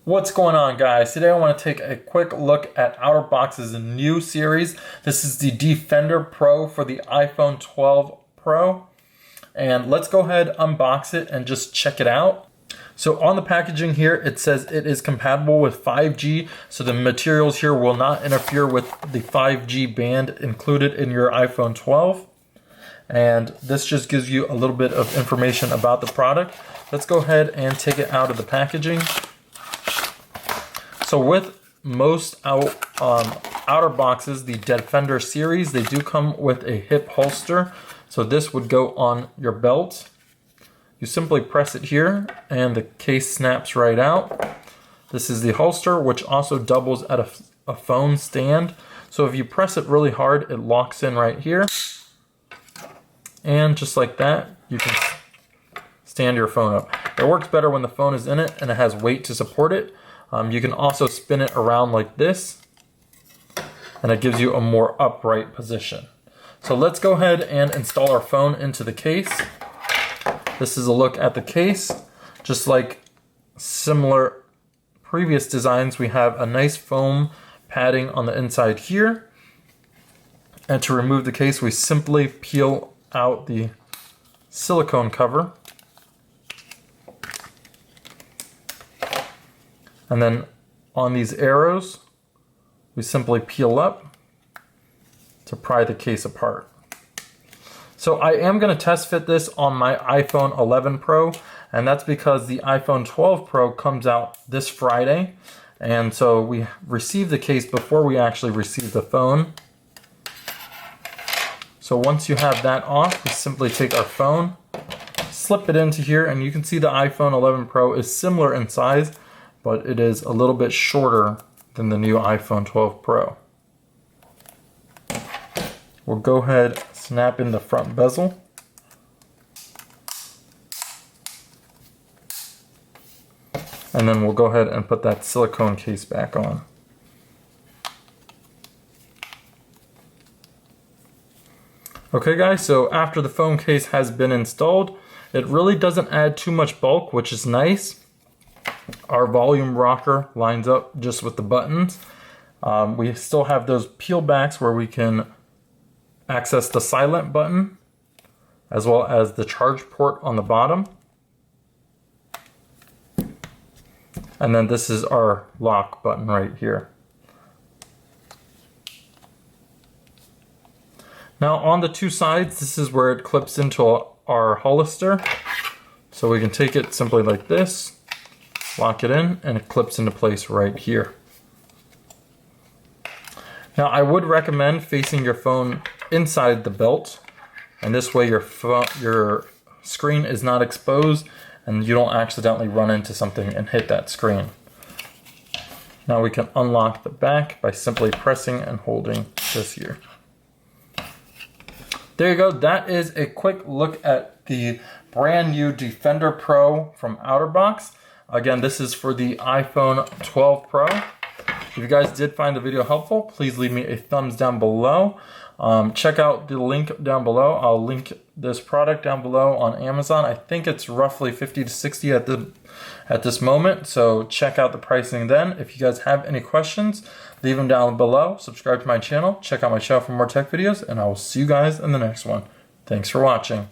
What's going on, guys? Today I want to take a quick look at Otterbox's new series. This is the Defender Pro for the iPhone 12 Pro. And let's go ahead, unbox it, and just check it out. So on the packaging here, it says it is compatible with 5G. So the materials here will not interfere with the 5G band included in your iPhone 12. And this just gives you a little bit of information about the product. Let's go ahead and take it out of the packaging. So with most outer boxes, the Defender series, they do come with a hip holster. So this would go on your belt. You simply press it here and the case snaps right out. This is the holster, which also doubles as a phone stand. So if you press it really hard, it locks in right here. And just like that, you can stand your phone up. It works better when the phone is in it and it has weight to support it. You can also spin it around like this, and it gives you a more upright position. So let's go ahead and install our phone into the case. This is a look at the case. Just like similar previous designs, we have a nice foam padding on the inside here. And to remove the case, we simply peel out the silicone cover. And then on these arrows, we simply peel up to pry the case apart. So I am going to test fit this on my iPhone 11 Pro, and that's because the iPhone 12 Pro comes out this Friday. And so we received the case before we actually received the phone. So once you have that off, we simply take our phone, slip it into here, and you can see the iPhone 11 Pro is similar in size, but it is a little bit shorter than the new iPhone 12 Pro. We'll go ahead, snap in the front bezel. And then we'll go ahead and put that silicone case back on. Okay guys, so after the phone case has been installed, it really doesn't add too much bulk, which is nice. Our volume rocker lines up just with the buttons. We still have those peel backs where we can access the silent button, as well as the charge port on the bottom. And then this is our lock button right here. Now on the two sides, this is where it clips into our holster. So we can take it simply like this, lock it in, and it clips into place right here. Now I would recommend facing your phone inside the belt, and this way your screen is not exposed and you don't accidentally run into something and hit that screen. Now we can unlock the back by simply pressing and holding this here. There you go. That is a quick look at the brand new Defender Pro from Otterbox. Again, this is for the iPhone 12 Pro. If you guys did find the video helpful, please leave me a thumbs down below. Check out the link down below. I'll link this product down below on Amazon. I think it's roughly 50 to 60 at this moment. So check out the pricing then. If you guys have any questions, leave them down below. Subscribe to my channel. Check out my channel for more tech videos, and I will see you guys in the next one. Thanks for watching.